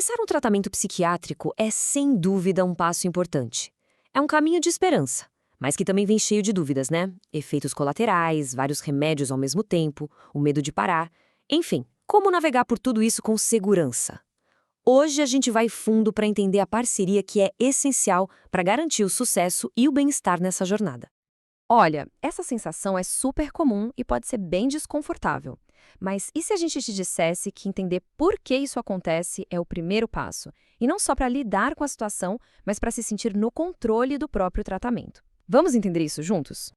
Começar um tratamento psiquiátrico é, sem dúvida, um passo importante. É um caminho de esperança, mas que também vem cheio de dúvidas, né? Efeitos colaterais, vários remédios ao mesmo tempo, o medo de parar. Enfim, como navegar por tudo isso com segurança? Hoje a gente vai fundo para entender a parceria que é essencial para garantir o sucesso e o bem-estar nessa jornada. Olha, essa sensação é super comum e pode ser bem desconfortável. Mas e se a gente te dissesse que entender por que isso acontece é o primeiro passo? E não só para lidar com a situação, mas para se sentir no controle do próprio tratamento. Vamos entender isso juntos?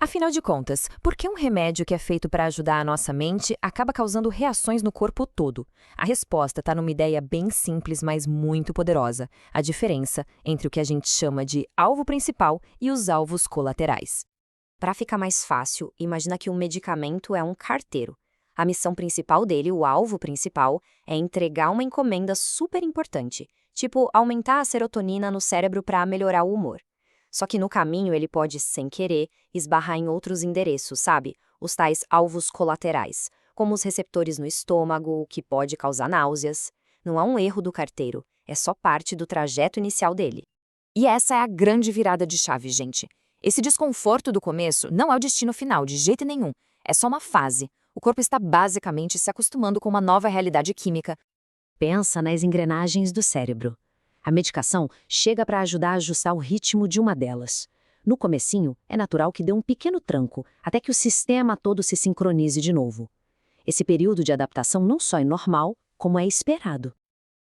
Afinal de contas, por que um remédio que é feito para ajudar a nossa mente acaba causando reações no corpo todo? A resposta está numa ideia bem simples, mas muito poderosa: a diferença entre o que a gente chama de alvo principal e os alvos colaterais. Para ficar mais fácil, imagina que um medicamento é um carteiro. A missão principal dele, o alvo principal, é entregar uma encomenda super importante, tipo aumentar a serotonina no cérebro para melhorar o humor. Só que no caminho ele pode, sem querer, esbarrar em outros endereços, sabe? Os tais alvos colaterais, como os receptores no estômago, que pode causar náuseas. Não é um erro do carteiro, é só parte do trajeto inicial dele. E essa é a grande virada de chave, gente. Esse desconforto do começo não é o destino final, de jeito nenhum. É só uma fase. O corpo está basicamente se acostumando com uma nova realidade química. Pensa nas engrenagens do cérebro. A medicação chega para ajudar a ajustar o ritmo de uma delas. No comecinho, é natural que dê um pequeno tranco, até que o sistema todo se sincronize de novo. Esse período de adaptação não só é normal, como é esperado.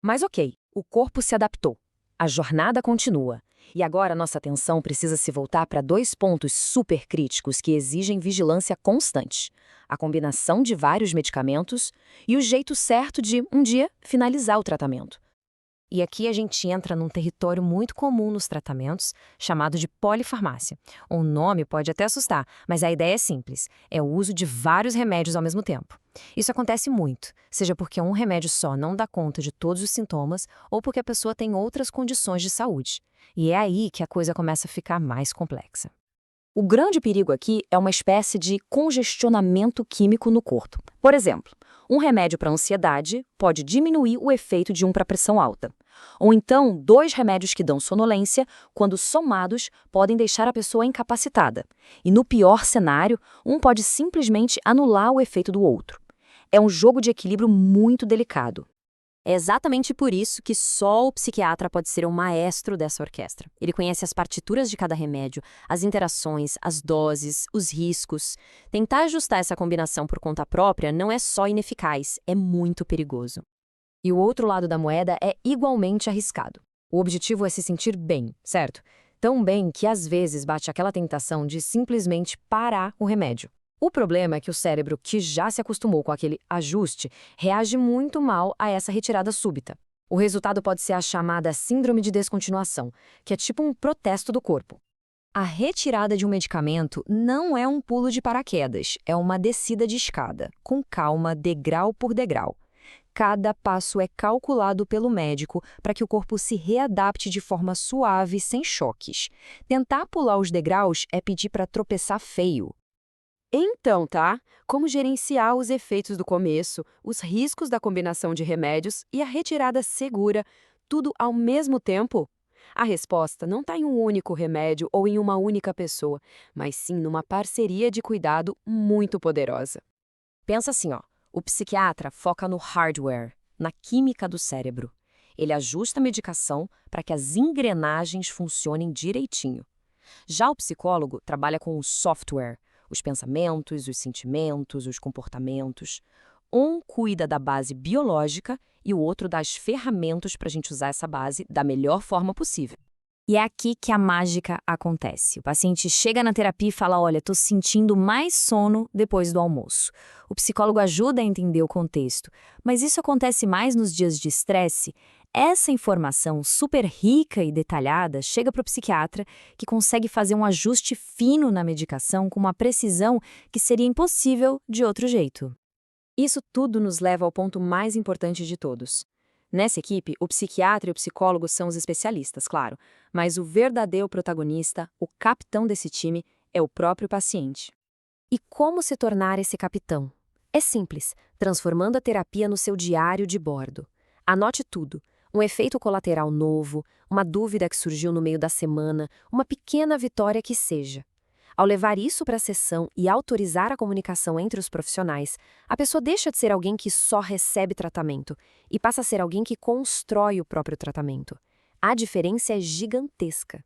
Mas ok, o corpo se adaptou. A jornada continua. E agora nossa atenção precisa se voltar para dois pontos super críticos que exigem vigilância constante: a combinação de vários medicamentos e o jeito certo de, um dia, finalizar o tratamento. E aqui a gente entra num território muito comum nos tratamentos, chamado de polifarmácia. O nome pode até assustar, mas a ideia é simples: é o uso de vários remédios ao mesmo tempo. Isso acontece muito, seja porque um remédio só não dá conta de todos os sintomas ou porque a pessoa tem outras condições de saúde. E é aí que a coisa começa a ficar mais complexa. O grande perigo aqui é uma espécie de congestionamento químico no corpo. Por exemplo, um remédio para ansiedade pode diminuir o efeito de um para pressão alta. Ou então, dois remédios que dão sonolência, quando somados, podem deixar a pessoa incapacitada. E no pior cenário, um pode simplesmente anular o efeito do outro. É um jogo de equilíbrio muito delicado. É exatamente por isso que só o psiquiatra pode ser o maestro dessa orquestra. Ele conhece as partituras de cada remédio, as interações, as doses, os riscos. Tentar ajustar essa combinação por conta própria não é só ineficaz, é muito perigoso. E o outro lado da moeda é igualmente arriscado. O objetivo é se sentir bem, certo? Tão bem que às vezes bate aquela tentação de simplesmente parar o remédio. O problema é que o cérebro, que já se acostumou com aquele ajuste, reage muito mal a essa retirada súbita. O resultado pode ser a chamada síndrome de descontinuação, que é tipo um protesto do corpo. A retirada de um medicamento não é um pulo de paraquedas, é uma descida de escada, com calma, degrau por degrau. Cada passo é calculado pelo médico para que o corpo se readapte de forma suave, sem choques. Tentar pular os degraus é pedir para tropeçar feio. Então, tá? Como gerenciar os efeitos do começo, os riscos da combinação de remédios e a retirada segura, tudo ao mesmo tempo? A resposta não está em um único remédio ou em uma única pessoa, mas sim numa parceria de cuidado muito poderosa. Pensa assim, ó, o psiquiatra foca no hardware, na química do cérebro. Ele ajusta a medicação para que as engrenagens funcionem direitinho. Já o psicólogo trabalha com o software, os pensamentos, os sentimentos, os comportamentos. Um cuida da base biológica e o outro das ferramentas para a gente usar essa base da melhor forma possível. E é aqui que a mágica acontece. O paciente chega na terapia e fala: olha, estou sentindo mais sono depois do almoço. O psicólogo ajuda a entender o contexto, mas isso acontece mais nos dias de estresse. Essa informação super rica e detalhada chega para o psiquiatra, que consegue fazer um ajuste fino na medicação com uma precisão que seria impossível de outro jeito. Isso tudo nos leva ao ponto mais importante de todos. Nessa equipe, o psiquiatra e o psicólogo são os especialistas, claro, mas o verdadeiro protagonista, o capitão desse time, é o próprio paciente. E como se tornar esse capitão? É simples, transformando a terapia no seu diário de bordo. Anote tudo. Um efeito colateral novo, uma dúvida que surgiu no meio da semana, uma pequena vitória que seja. Ao levar isso para a sessão e autorizar a comunicação entre os profissionais, a pessoa deixa de ser alguém que só recebe tratamento e passa a ser alguém que constrói o próprio tratamento. A diferença é gigantesca.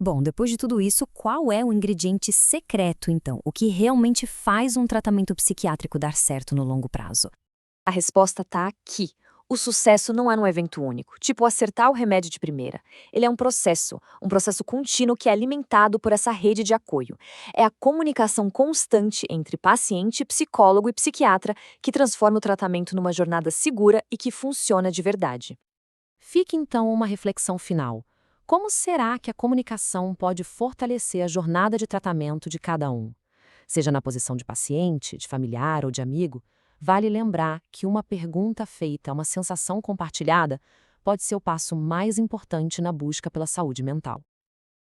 Bom, depois de tudo isso, qual é o ingrediente secreto, então? O que realmente faz um tratamento psiquiátrico dar certo no longo prazo? A resposta está aqui. O sucesso não é num evento único, tipo acertar o remédio de primeira. Ele é um processo contínuo que é alimentado por essa rede de apoio. É a comunicação constante entre paciente, psicólogo e psiquiatra que transforma o tratamento numa jornada segura e que funciona de verdade. Fique então uma reflexão final. Como será que a comunicação pode fortalecer a jornada de tratamento de cada um? Seja na posição de paciente, de familiar ou de amigo, vale lembrar que uma pergunta feita, uma sensação compartilhada, pode ser o passo mais importante na busca pela saúde mental.